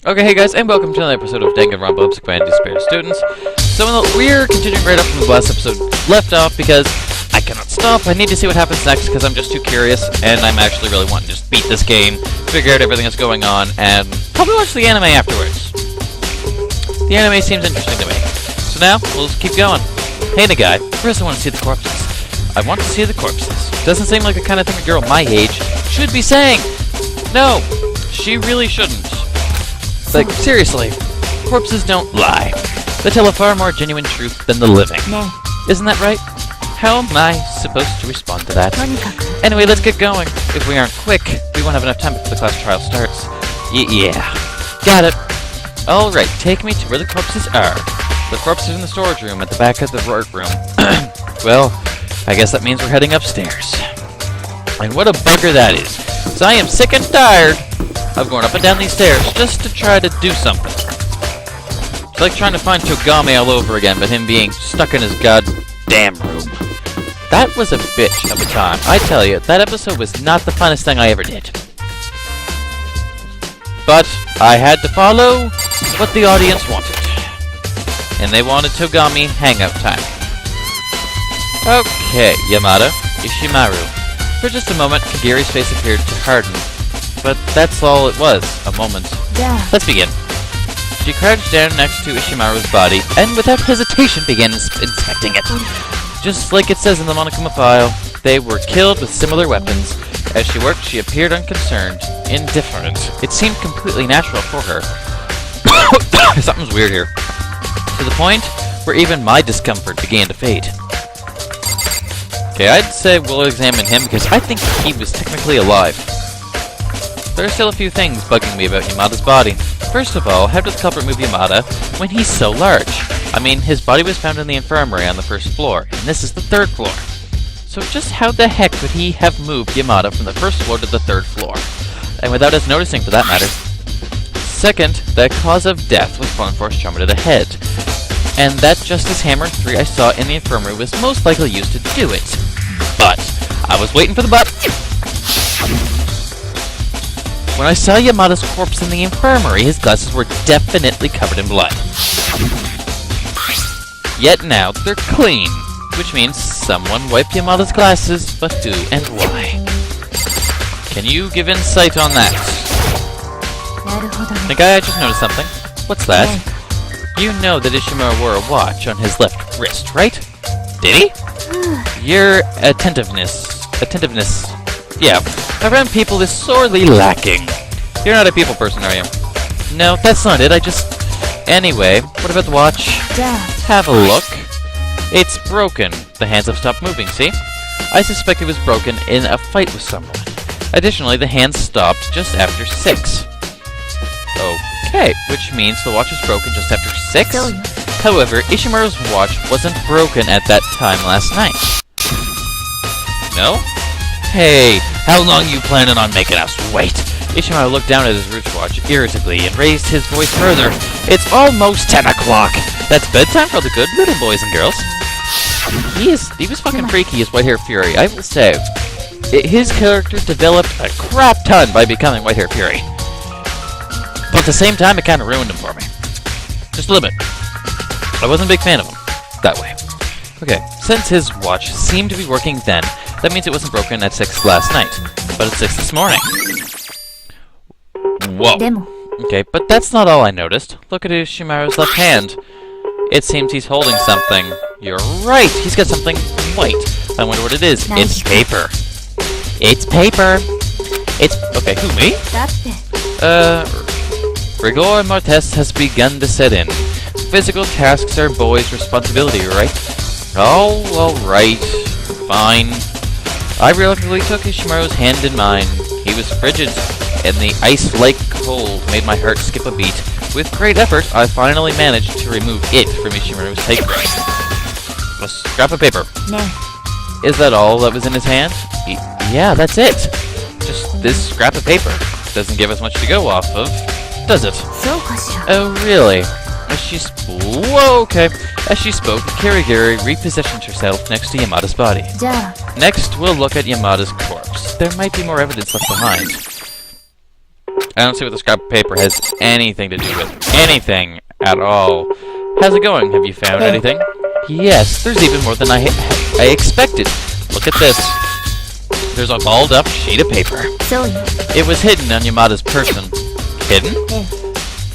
Okay, hey guys, and welcome to another episode of Danganronpa Psychoanalytic Despair Students. So we're continuing right up from the last episode left off because I cannot stop. I need to see what happens next because I'm just too curious, and I'm actually really wanting to just beat this game, figure out everything that's going on, and probably watch the anime afterwards. The anime seems interesting to me. So now, we'll just keep going. Hey, the guy. First I want to see the corpses. I want to see the corpses. Doesn't seem like the kind of thing a girl my age should be saying. No, she really shouldn't. Like, seriously, corpses don't lie. They tell a far more genuine truth than the living. No. Isn't that right? How am I supposed to respond to that? Anyway, let's get going. If we aren't quick, we won't have enough time before the class trial starts. Yeah. Got it. Alright, take me to where the corpses are. The corpses in the storage room at the back of the art room. Well, I guess that means we're heading upstairs. And what a bugger that is. Because I am sick and tired of going up and down these stairs just to try to do something. It's like trying to find Togame all over again, but him being stuck in his goddamn room. That was a bitch of a time. I tell you, that episode was not the funnest thing I ever did. But I had to follow what the audience wanted. And they wanted Togame hangout time. Okay, Yamada, Ishimaru. For just a moment, Kagiri's face appeared to harden. But that's all it was, a moment. Yeah. Let's begin. She crouched down next to Ishimaru's body, and without hesitation began inspecting it. Just like it says in the Monokuma file, they were killed with similar weapons. As she worked, she appeared unconcerned, indifferent. It seemed completely natural for her. Something's weird here. To the point where even my discomfort began to fade. Okay, I'd say we'll examine him because I think he was technically alive. There are still a few things bugging me about Yamada's body. First of all, how did the culprit move Yamada when he's so large? I mean, his body was found in the infirmary on the first floor, and this is the third floor. So just how the heck could he have moved Yamada from the first floor to the third floor? And without us noticing, for that matter. Second, the cause of death was blunt force trauma to the head. And that Justice Hammer 3 I saw in the infirmary was most likely used to do it. But I was waiting for the but. When I saw Yamada's corpse in the infirmary, his glasses were definitely covered in blood. Yet now they're clean, which means someone wiped Yamada's glasses, but who and why? Can you give insight on that? The guy, I just noticed something. What's that? You know that Ishimaru wore a watch on his left wrist, right? Did he? Your attentiveness, yeah, around people is sorely lacking. You're not a people person, are you? No, that's not it, Anyway, what about the watch? Yeah. Have a look. It's broken. The hands have stopped moving, see? I suspect it was broken in a fight with someone. Additionally, the hands stopped just after 6. Okay, which means the watch was broken just after 6? However, Ishimaru's watch wasn't broken at that time last night. No? Hey, how long you planning on making us wait? Ishimaru looked down at his wristwatch irritably and raised his voice further. It's almost 10 o'clock! That's bedtime for the good little boys and girls. He was fucking freaky as White Hair Fury, I will say. His character developed a crap ton by becoming White Hair Fury. But at the same time, it kind of ruined him for me. Just a little bit. I wasn't a big fan of him. That way. Okay, since his watch seemed to be working then, that means it wasn't broken at 6 last night, but at 6 this morning. Whoa. Okay, but that's not all I noticed. Look at Ishimaru's left hand. It seems he's holding something. You're right, he's got something white. I wonder what it is. It's paper. It's paper. It's... Okay, who, me? Rigor mortis has begun to set in. Physical tasks are boys' responsibility, right? Oh, alright. Fine. I reluctantly took Ishimaru's hand in mine. He was frigid, and the ice-like cold made my heart skip a beat. With great effort, I finally managed to remove it from Ishimaru's typewriter. A scrap of paper. No. Is that all that was in his hand? Yeah, that's it. Just this scrap of paper. Doesn't give us much to go off of, does it? Oh, really? Whoa, okay. As she spoke, Kirigiri repositioned herself next to Yamada's body. Yeah. Next, we'll look at Yamada's corpse. There might be more evidence left behind. I don't see what the scrap of paper has anything to do with anything at all. How's it going? Have you found anything? Yes, there's even more than I expected. Look at this. There's a balled up sheet of paper. It was hidden on Yamada's person. Hidden?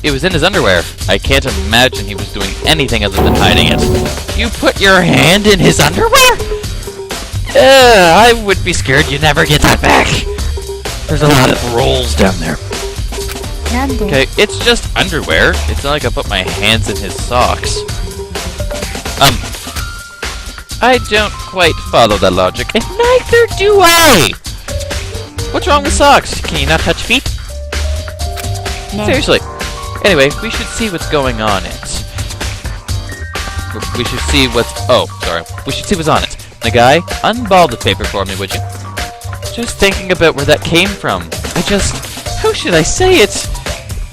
It was in his underwear. I can't imagine he was doing anything other than hiding it. You put your hand in his underwear? I would be scared you'd never get that back. There's a lot of rolls down there. Okay, it's just underwear. It's not like I put my hands in his socks. I don't quite follow that logic, and neither do I! What's wrong with socks? Can you not touch feet? No. Seriously. Anyway, we should see what's going on it. We should see what's... Oh, sorry. We should see what's on it. Nagai, unball the paper for me, would you? Just thinking about where that came from. How should I say it?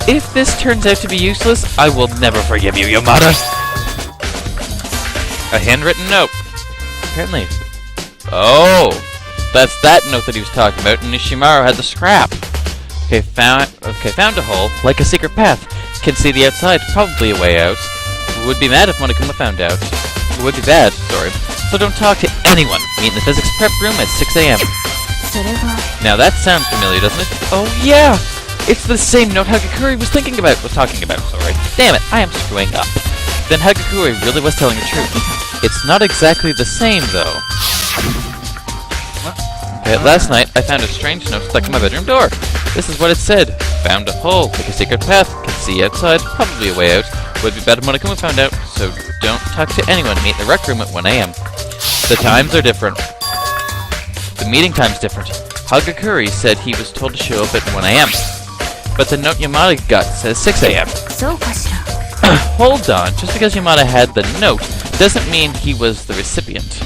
If this turns out to be useless, I will never forgive you, Yamada! A handwritten note. Apparently. Oh! That's that note that he was talking about, and Ishimaru had the scrap. Okay, found a hole, like a secret path. Can see the outside, probably a way out. Would be mad if Monokuma found out. Would be bad, sorry. So don't talk to anyone. Meet in the physics prep room at 6 a.m. Now that sounds familiar, doesn't it? Oh yeah! It's the same note Hagakure was talking about, sorry. Damn it, I am screwing up. Then Hagakure really was telling the truth. It's not exactly the same, though. Okay, last night, I found a strange note stuck in my bedroom door. This is what it said. Found a hole, like a secret path. Can see outside, probably a way out. Would be bad if Monokuma found out, so don't talk to anyone. Meet in the rec room at 1 a.m. The times are different. The meeting time's different. Hagakure said he was told to show up at 1 a.m. But the note Yamada got says 6 a.m. Hold on, just because Yamada had the note doesn't mean he was the recipient.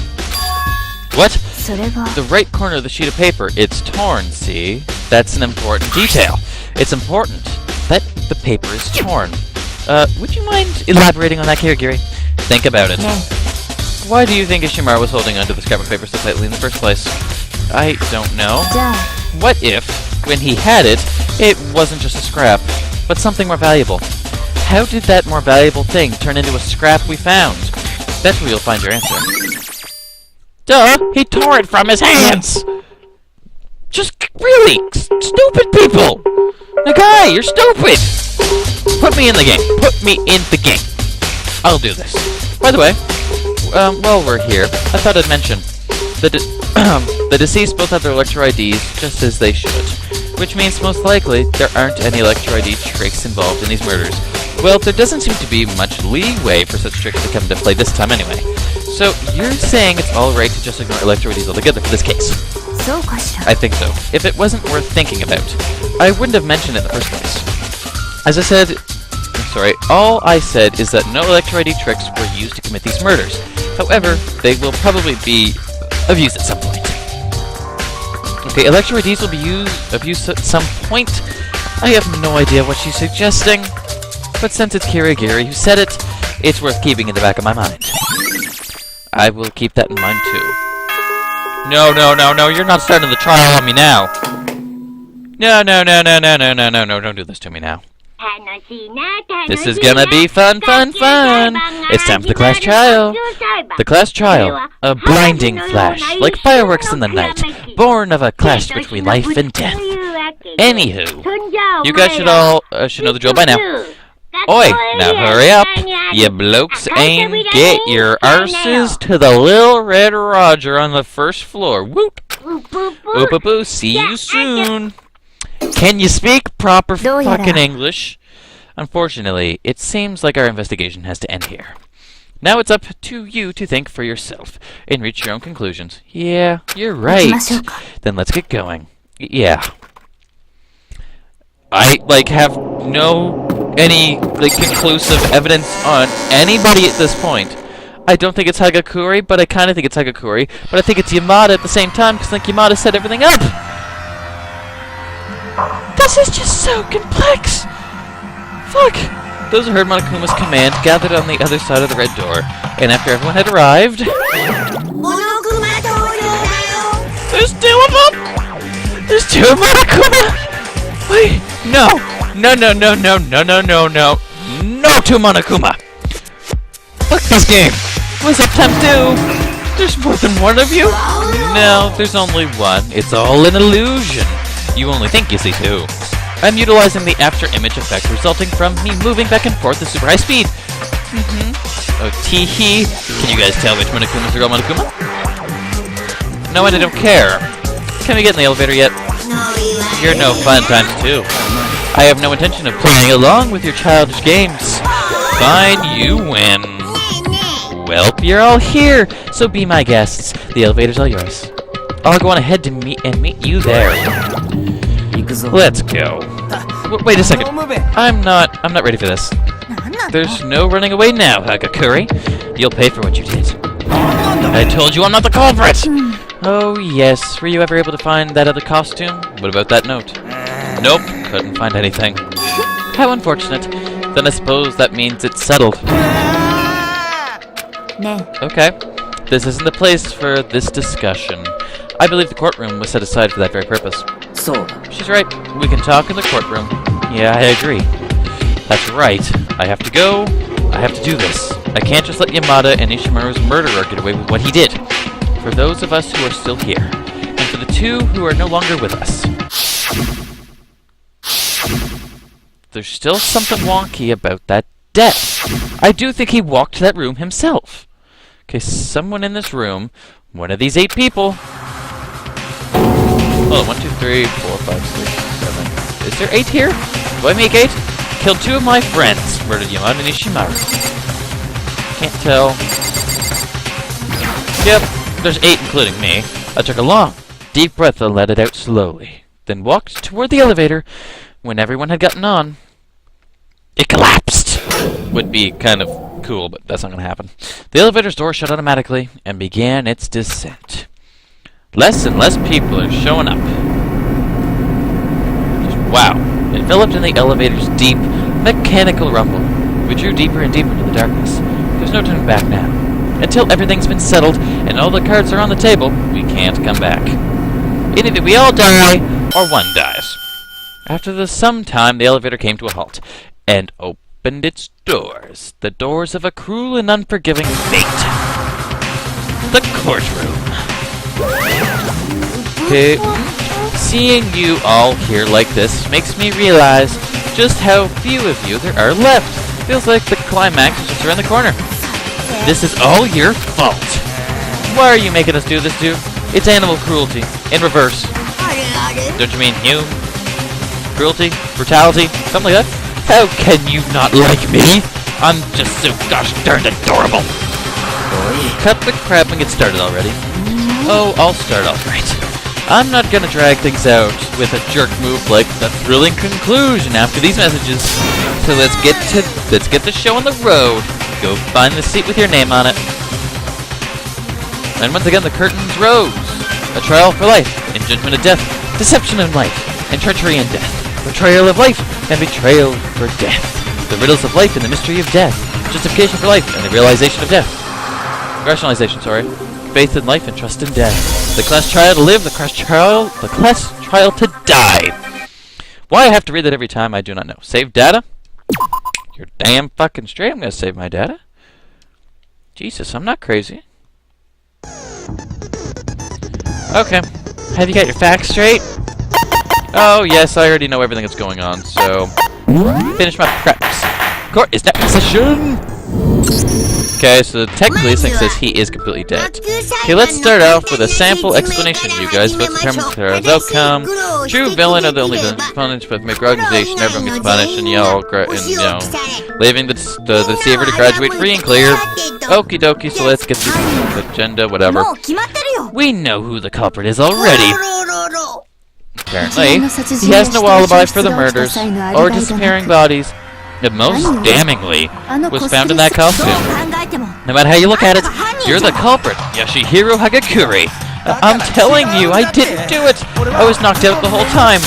What? The right corner of the sheet of paper, it's torn, see? That's an important detail. It's important that the paper is torn. Would you mind elaborating on that, Kirigiri? Think about it. Why do you think Ishimaru was holding onto the scrap of paper so tightly in the first place? I don't know. What if, when he had it, it wasn't just a scrap, but something more valuable? How did that more valuable thing turn into a scrap we found? That's where you'll find your answer. Duh! He tore it from his hands! Just really stupid people! Nagai, you're stupid! Put me in the game. Put me in the game. I'll do this. By the way, while we're here, I thought I'd mention the deceased both have their Electro IDs just as they should, which means most likely there aren't any Electro ID tricks involved in these murders. Well, there doesn't seem to be much leeway for such tricks to come into play this time anyway. So, you're saying it's alright to just ignore Electro IDs altogether for this case? I think so. If it wasn't worth thinking about, I wouldn't have mentioned it in the first place. As I said... all I said is that no Electro ID tricks were used to commit these murders. However, they will probably be of use at some point. Okay, Electro IDs will be of use at some point. I have no idea what she's suggesting. But since it's Kirigiri who said it, it's worth keeping in the back of my mind. I will keep that in mind too. No, you're not starting the trial on me now. No, don't do this to me now. This is gonna be fun! It's time for the class trial! The class trial, a blinding flash, like fireworks in the night, born of a clash between life and death. Anywho, you guys should know the drill by now. Oi, now hurry up, you blokes, and get your arses to the Lil Red Roger on the first floor. Whoop! Oop, see you soon. Can you speak proper fucking English? Unfortunately, it seems like our investigation has to end here. Now it's up to you to think for yourself and reach your own conclusions. Yeah, you're right. Then let's get going. Yeah. I, have any conclusive evidence on anybody at this point. I don't think it's Hagakure, but I kind of think it's Hagakure. But I think it's Yamada at the same time, because I think Yamada set everything up. This is just so complex. Fuck. Those who heard Monokuma's command gathered on the other side of the red door, and after everyone had arrived... There's two of them! There's two of Monokuma! Wait, No! No, no, no, no, no, no, no, no. No to Monokuma! Fuck this game! What's up, time 2? There's more than one of you? No, there's only one. It's all an illusion. You only think you see two. I'm utilizing the after image effect resulting from me moving back and forth at super high speed. Oh, tee-hee. Can you guys tell which Monokuma's the real Monokuma? No, and I don't care. Can we get in the elevator yet? You're no fun times 2. I have no intention of playing along with your childish games. Fine, you win. Well, you're all here, so be my guests. The elevator's all yours. I'll go on ahead to meet you there. Let's go. Wait a second. I'm not ready for this. There's no running away now, Hagakure. You'll pay for what you did. I told you I'm not the culprit! Oh, yes. Were you ever able to find that other costume? What about that note? Nope. Couldn't find anything. How unfortunate. Then I suppose that means it's settled. Okay. This isn't the place for this discussion. I believe the courtroom was set aside for that very purpose. She's right. We can talk in the courtroom. Yeah, I agree. That's right. I have to go. I have to do this. I can't just let Yamada and Ishimaru's murderer get away with what he did. For those of us who are still here, and for the two who are no longer with us. There's still something wonky about that death. I do think he walked to that room himself. Okay, someone in this room, one of these 8 people. Oh, 1, 2, 3, 4, 5, 6, 7. Is there 8 here? Do I make 8? Killed 2 of my friends. Murdered Yamada and Ishimaru. Can't tell. Yep, there's 8 including me. I took a long, deep breath and let it out slowly. Then walked toward the elevator. When everyone had gotten on, it collapsed. Would be kind of cool, but that's not going to happen. The elevator's door shut automatically and began its descent. Less and less people are showing up. Just wow. Enveloped in the elevator's deep, mechanical rumble, we drew deeper and deeper into the darkness. There's no turning back now. Until everything's been settled and all the cards are on the table, we can't come back. Either we all die, or one dies. After some time, the elevator came to a halt, and opened its doors. The doors of a cruel and unforgiving fate. The courtroom. Okay. Seeing you all here like this makes me realize just how few of you there are left. Feels like the climax is just around the corner. This is all your fault. Why are you making us do this, dude? It's animal cruelty. In reverse. Don't you mean human? Cruelty? Brutality? Something like that? How can you not like me? I'm just so gosh darned adorable. Cut the crap and get started already. Oh, I'll start off right. I'm not gonna drag things out with a jerk move like the thrilling conclusion after these messages. So let's get the show on the road. Go find the seat with your name on it. And once again the curtains rose. A trial for life, and judgment of death, deception in life, and treachery in death. Betrayal of life, and betrayal for death. The riddles of life and the mystery of death. Justification for life, and the realization of death. Rationalization, sorry. Faith in life and trust in death. The class trial to live, the class trial to die. Why I have to read that every time, I do not know. Save data? You're damn fucking straight. I'm gonna save my data. Jesus, I'm not crazy. Okay. Have you got your facts straight? Oh, yes, I already know everything that's going on, so... Finish my preps. Court is now in session! Okay, so technically this thing says he is completely dead. Okay, let's start off with a sample explanation. You guys both determine the outcome. True villain are the only villains punished, but make organization, everyone gets punished, and leaving the deceiver to graduate free and clear. Okie dokie, so let's get through the agenda, whatever. We know who the culprit is already. Apparently, he has no alibi for the murders or disappearing bodies. And most damningly, was found in that costume. No matter how you look at it, you're the culprit, Yoshihiro Hagakure. I'm telling you, I didn't do it. I was knocked out the whole time.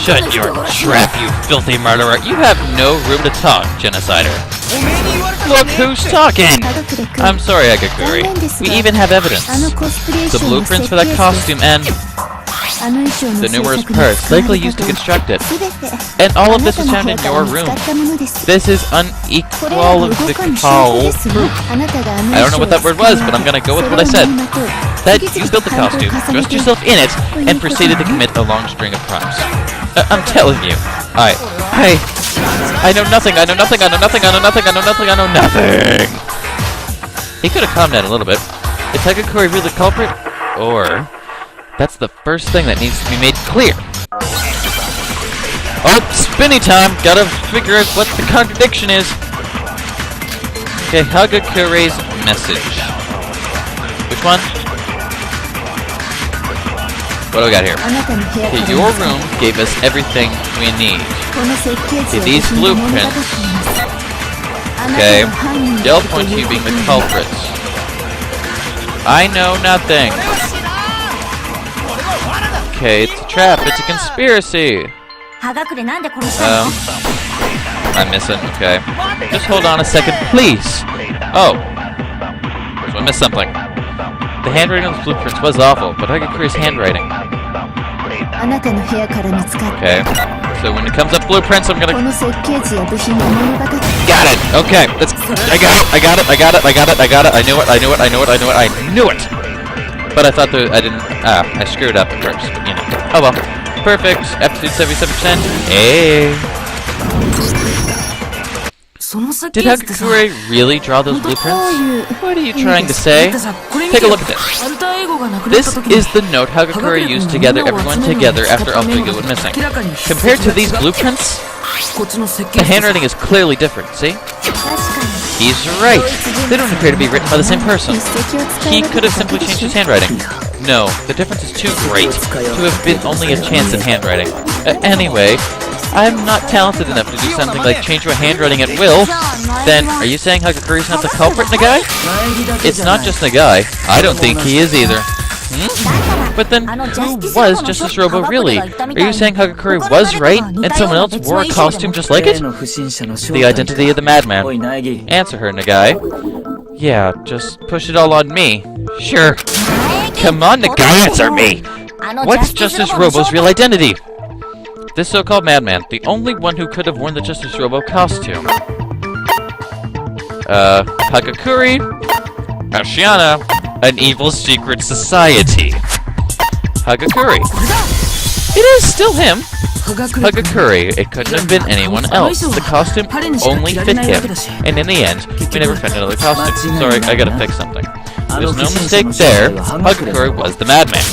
Shut your trap, you filthy murderer. You have no room to talk, genocider. Look who's talking! I'm sorry, Hagakure. We even have evidence. The blueprints for that costume and... The numerous parts likely used to construct it. And all of this was found in your room. This is unequivocal proof. I don't know what that word was, but I'm gonna go with what I said. That you built the costume, dressed yourself in it, and proceeded to commit a long string of crimes. I'm telling you. I know nothing, I know nothing, I know nothing, I know nothing, I know nothing, I know nothing! He could have calmed down a little bit. Is Hagakure really the culprit? Or... that's the first thing that needs to be made clear. Oh, spinny time! Gotta figure out what the contradiction is. Okay, Hagakure's message. Which one? What do we got here? Okay, your room gave us everything we need. Okay, these blueprints. Okay, they'll point to you being the culprits. I know nothing. Okay, it's a trap. It's a conspiracy. I'm missing. Okay. Just hold on a second, please. Oh. So I missed something. The handwriting on the blueprints was awful, but Hagakure's handwriting. Okay. So when it comes up blueprints, I'm gonna... got it! Okay. I got it! I knew it! But I thought that I didn't... I screwed up at first, but you know. Oh well. Perfect. Aptitude 77%. Hey! Did Hagakure really draw those blueprints? What are you trying to say? Take a look at this. This is the note Hagakure used to gather everyone together after Alfredo went missing. Compared to these blueprints, the handwriting is clearly different, see? He's right. They don't appear to be written by the same person. He could have simply changed his handwriting. No, the difference is too great to have been only a chance in handwriting. Anyway, I'm not talented enough to do something like change my handwriting at will. Then, are you saying Hagakure's not the culprit, Nagai? It's not just Nagai. I don't think he is either. But then, who was Justice Robo really? Are you saying Hagakure was right, and someone else wore a costume just like it? The identity of the madman. Answer her, Nagai. Yeah, just push it all on me. Sure. Come on, Nagai, answer me! What's Justice Robo's real identity? This so-called madman, the only one who could have worn the Justice Robo costume. Hagakure, Ashiana, an evil secret society. Hagakure. It is still him. Hagakure, it couldn't have been anyone else. The costume only fit him. And in the end, we never found another costume. Sorry, I gotta fix something. There's no mistake there. Hagakure was the madman.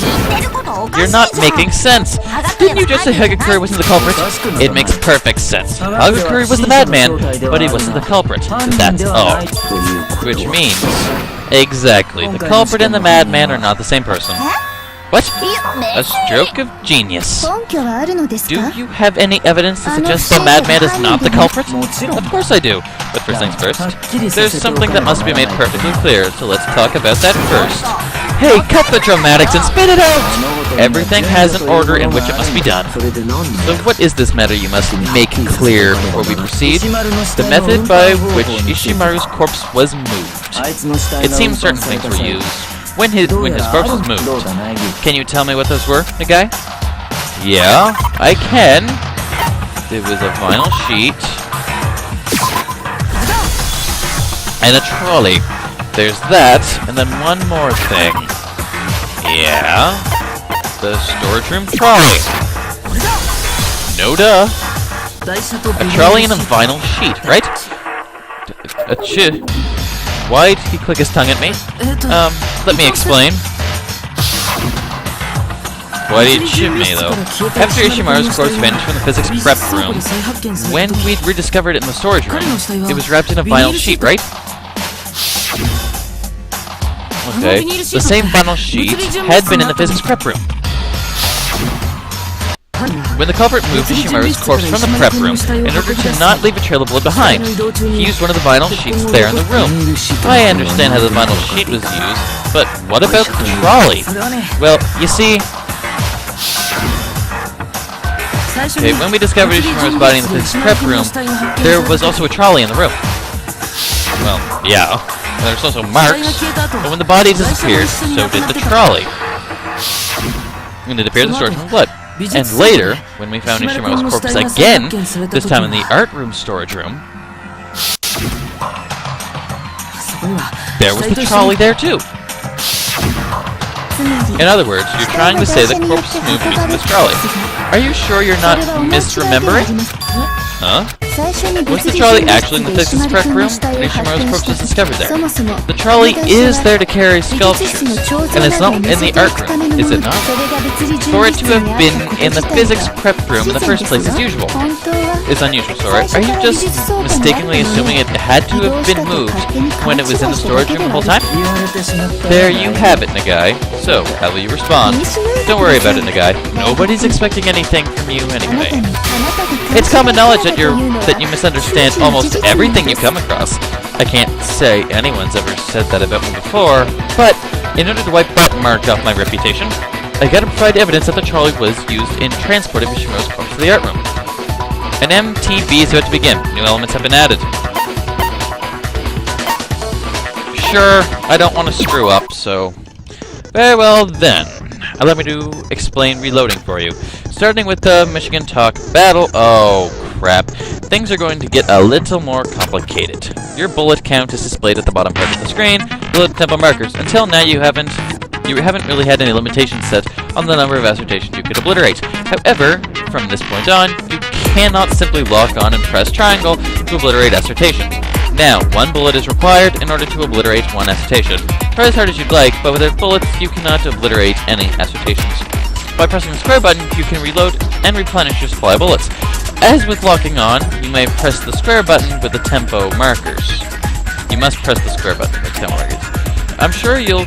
You're not making sense. Didn't you just say Hagakure wasn't the culprit? It makes perfect sense. Hagakure was the madman, but he wasn't the culprit. That's all. Which means... exactly. The culprit and the madman are not the same person. What? A stroke of genius. Do you have any evidence to suggest the madman is not the culprit? Of course I do. But first things first, there's something that must be made perfectly clear, so let's talk about that first. Hey, cut the dramatics and spit it out! Everything has an order in which it must be done. So what is this matter you must make clear before we proceed? The method by which Ishimaru's corpse was moved. It seems certain things were used when his corpse was moved. Can you tell me what those were, Nagai? Yeah, I can. There was a vinyl sheet. And a trolley. There's that, and then one more thing. Yeah. The storage room trolley. No duh. A trolley and a vinyl sheet, right? Why'd he click his tongue at me? Let me explain. Why did he shoot me, though? After Ishimaru's corpse vanished from the physics prep room, when we'd rediscovered it in the storage room, it was wrapped in a vinyl sheet, right? Okay, the same vinyl sheet had been in the physics prep room. When the culprit moved Ishimaru's corpse from the prep room, in order to not leave a trail of blood behind, he used one of the vinyl sheets there in the room. I understand how the vinyl sheet was used, but what about the trolley? Well, you see... okay, when we discovered Ishimaru's body in the physics prep room, there was also a trolley in the room. Well, yeah. There's also marks, but when the body disappeared, so did the trolley. and it appeared the storage room blood. And later, when we found Ishimaru's corpse again, this time in the art room storage room, there was the trolley there too. In other words, you're trying to say the corpse moved using this trolley. Are you sure you're not misremembering? Huh? Was the trolley actually in the physics prep room when Ishimaru's corpse was discovered there? The trolley is there to carry sculptures, and it's not in the art room, is it not? For it to have been in the physics prep room in the first place is unusual. Are you just mistakenly assuming it had to have been moved when it was in the storage room the whole time? There you have it, Nagai. So, how will you respond? Don't worry about it, Nagai. Nobody's expecting anything from you anyway. It's common knowledge that you misunderstand almost everything you come across. I can't say anyone's ever said that about me before, but in order to wipe that mark off my reputation, I gotta provide evidence that the trolley was used in transport of Ishimaru's corpse to the art room. An MTB is about to begin. New elements have been added. Sure, I don't want to screw up, so... Very well then. Allow me to explain reloading for you. Starting with the Michigan Talk battle. Oh, crap. Things are going to get a little more complicated. Your bullet count is displayed at the bottom part of the screen. Bullet tempo markers. Until now, you haven't really had any limitations set on the number of assertions you could obliterate. However, from this point on, you cannot simply lock on and press triangle to obliterate assertions. Now, one bullet is required in order to obliterate one assertion. Try as hard as you'd like, but without bullets, you cannot obliterate any assertions. By pressing the square button, you can reload and replenish your supply of bullets. As with locking on, you may press the square button with the tempo markers. You must press the square button with tempo markers. I'm sure you'll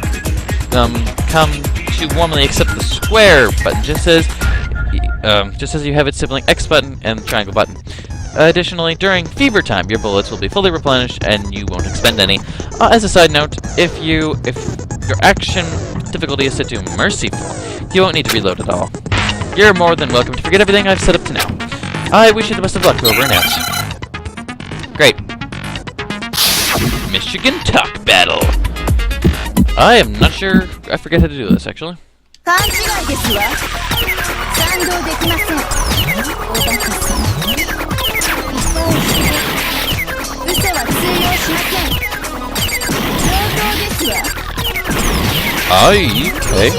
come to warmly accept the square button, just as you have its sibling X button and the triangle button. Additionally, during fever time, your bullets will be fully replenished and you won't expend any. As a side note, if your action difficulty is set to merciful, you won't need to reload at all. You're more than welcome to forget everything I've set up to now. I wish you the best of luck, whoever announced. Great. Michigan Talk battle. I am not sure. I forget how to do this, actually. Okay.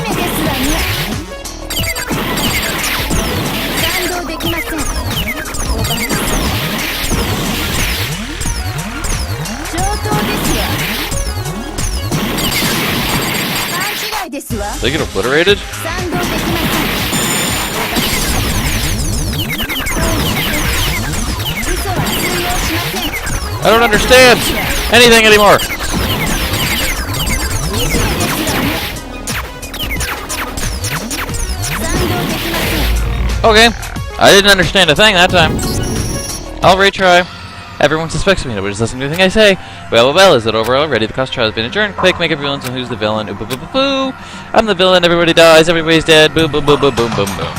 They get obliterated? I don't understand anything anymore. Okay, I didn't understand a thing that time. I'll retry. Everyone suspects me, nobody's listening to anything I say. Well, is it over already? The cost trial has been adjourned. Quick, make up your villains and who's the villain. Boo, boo, boo, boo. I'm the villain, everybody dies, everybody's dead. Boom, boom, boom, boom, boom, boom, boom.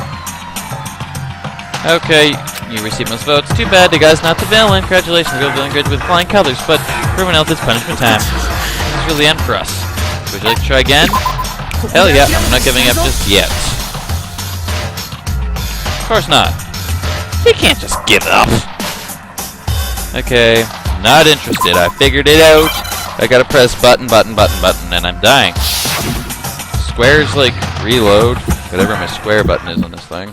Okay, you received most votes. Too bad, the guy's not the villain. Congratulations, real villain grid with flying colors, but for everyone else, it's punishment time. This is really the end for us. Would you like to try again? Hell yeah, I'm not giving up just yet. Of course not. You can't just give up. Okay, not interested. I figured it out. I gotta press button, button, button, button, and I'm dying. Squares, like, reload. Whatever my square button is on this thing.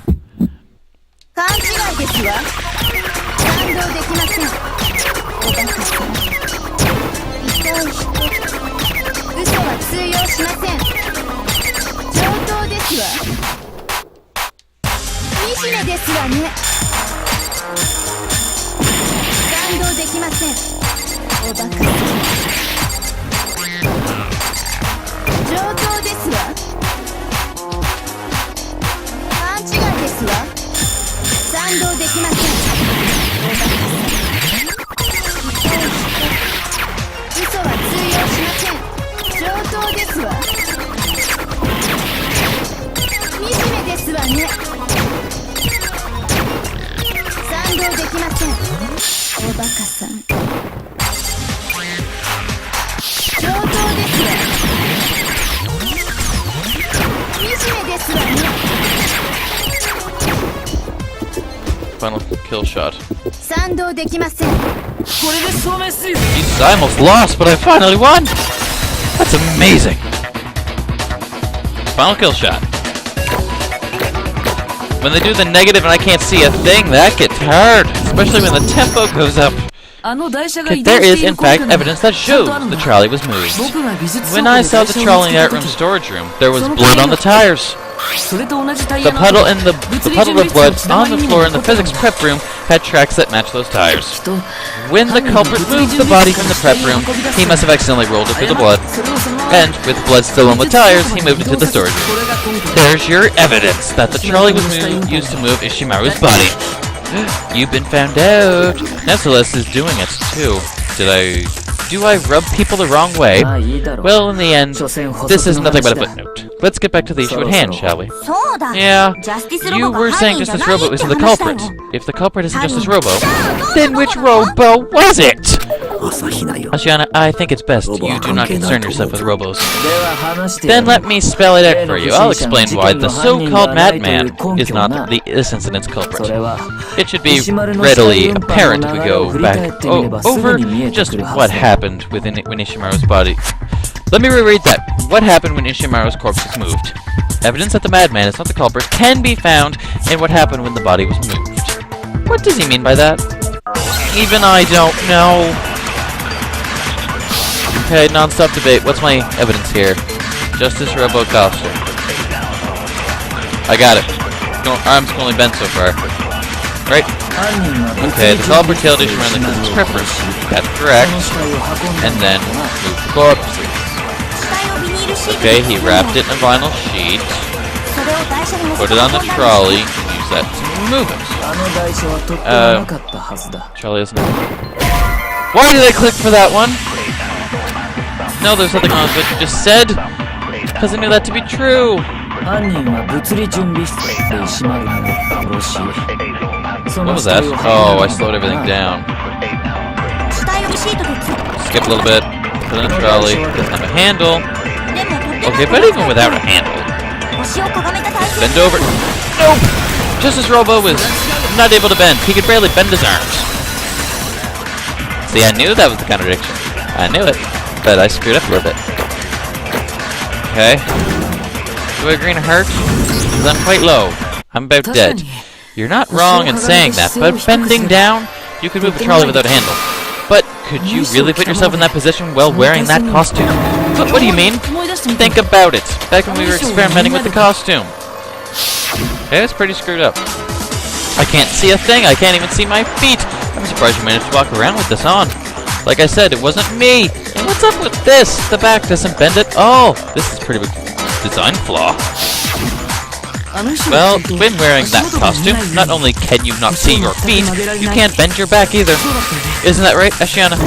final kill shot. 賛同できません。Jesus, I almost lost, but I finally won! That's amazing! Final kill shot. When they do the negative and I can't see a thing, that gets hard, especially when the tempo goes up. Okay, there is, in fact, evidence that shows the trolley was moved. When I saw the trolley in that room storage room, there was blood on the tires. The puddle of blood on the floor in the physics prep room had tracks that matched those tires. When the culprit moved the body from the prep room, he must have accidentally rolled it through the blood, and with blood still on the tires, he moved it to the storage room. There's your evidence that the trolley was used to move Ishimaru's body. You've been found out. Now Celeste is doing it too. Do I rub people the wrong way? Well, in the end, this is nothing but a footnote. Let's get back to the issue at hand, shall we? Yeah, you were saying Justice Robo isn't the culprit. If the culprit isn't Justice Robo, then which Robo was it? Ashiana, I think it's best you do not concern yourself with Robos. Then let me spell it out for you. I'll explain why the so-called madman is not this incident's culprit. It should be readily apparent if we go back over just what happened when Ishimaru's body... Let me reread that. What happened when Ishimaru's corpse was moved? Evidence that the madman is not the culprit can be found in what happened when the body was moved. What does he mean by that? Even I don't know. Okay, non-stop debate. What's my evidence here? Justice Robo costume. I got it. No, arms can only bend so far. Right? Okay, the culprit killed Ishimaru in the physics prep room. That's correct. And then moved the corpse. Okay, he wrapped it in a vinyl sheet, put it on the trolley, and used that to move it. Trolley isn't... Why did I click for that one? No, there's nothing wrong with what you just said, because I knew that to be true. What was that? Oh, I slowed everything down. Skip a little bit, put it in the trolley, doesn't have a handle. Okay, but even without a handle. Bend over. Nope! Justice Robo was not able to bend. He could barely bend his arms. See, I knew that was the contradiction. I knew it, but I screwed up a little bit. Okay. Do I green a heart? Because I'm quite low. I'm about dead. You're not wrong in saying that, but bending down, you could move the trolley without a handle. But could you really put yourself in that position while wearing that costume? What do you mean? Think about it. Back when we were experimenting with the costume. Okay, it's pretty screwed up. I can't see a thing. I can't even see my feet. I'm surprised you managed to walk around with this on. Like I said, it wasn't me. And what's up with this? The back doesn't bend at all. This is a pretty big design flaw. Well, when wearing that costume, not only can you not see your feet, you can't bend your back either. Isn't that right, Ashiana?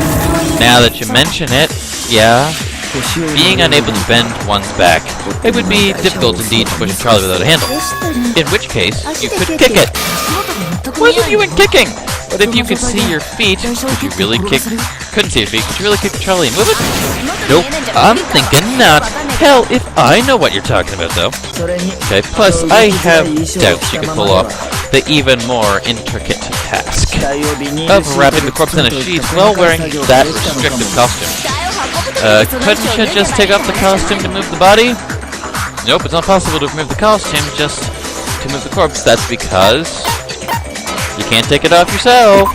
Now that you mention it, yeah. Being unable to bend one's back, it would be difficult indeed to push a trolley without a handle. In which case, you could kick it. Wasn't you in kicking? But if you could see your feet, could you really kick... Couldn't see your feet, could you really kick the trolley and move it? Nope, I'm thinking not. Hell, if I know what you're talking about, though. Okay, plus, I have doubts you could pull off the even more intricate task of wrapping the corpse in a sheet while wearing that restrictive costume. Couldn't you just take off the costume to move the body? Nope, it's not possible to remove the costume just to move the corpse. That's because you can't take it off yourself.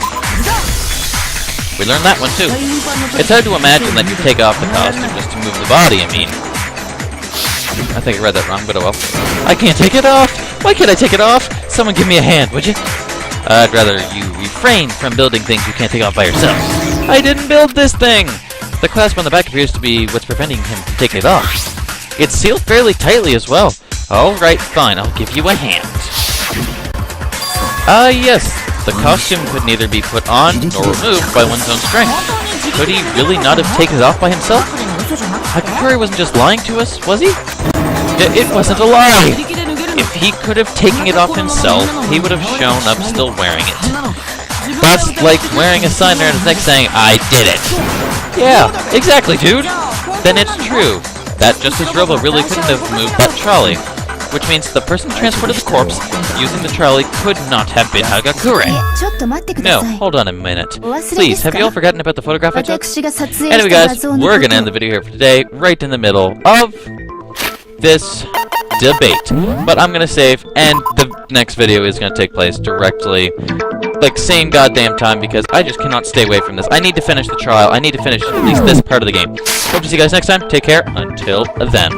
We learned that one too. It's hard to imagine that you take off the costume just to move the body, I mean. I think I read that wrong, but oh well. I can't take it off! Why can't I take it off? Someone give me a hand, would you? I'd rather you refrain from building things you can't take off by yourself. I didn't build this thing! The clasp on the back appears to be what's preventing him from taking it off. It's sealed fairly tightly as well. Alright, fine, I'll give you a hand. Yes. The costume could neither be put on nor removed by one's own strength. Could he really not have taken it off by himself? Hakakuri wasn't just lying to us, was he? It wasn't a lie! If he could have taken it off himself, he would have shown up still wearing it. That's like wearing a sign around his neck saying, I did it! Yeah, exactly, dude! Then it's true that Justice Robo really couldn't have moved that trolley. Which means the person who transported the corpse using the trolley could not have been Hagakure. ちょっと待ってくだ No, さい。 hold on a minute. お忘れですか？ Please, have you all forgotten about the photograph I took? 私が撮影 Anyway, した画 guys, 像の we're こ gonna end the と。 video here for today, right in the middle of this debate. But I'm gonna save, and the next video is gonna take place directly, like, same goddamn time, because I just cannot stay away from this. I need to finish the trial. I need to finish at least this part of the game. Hope to see you guys next time. Take care. Until then.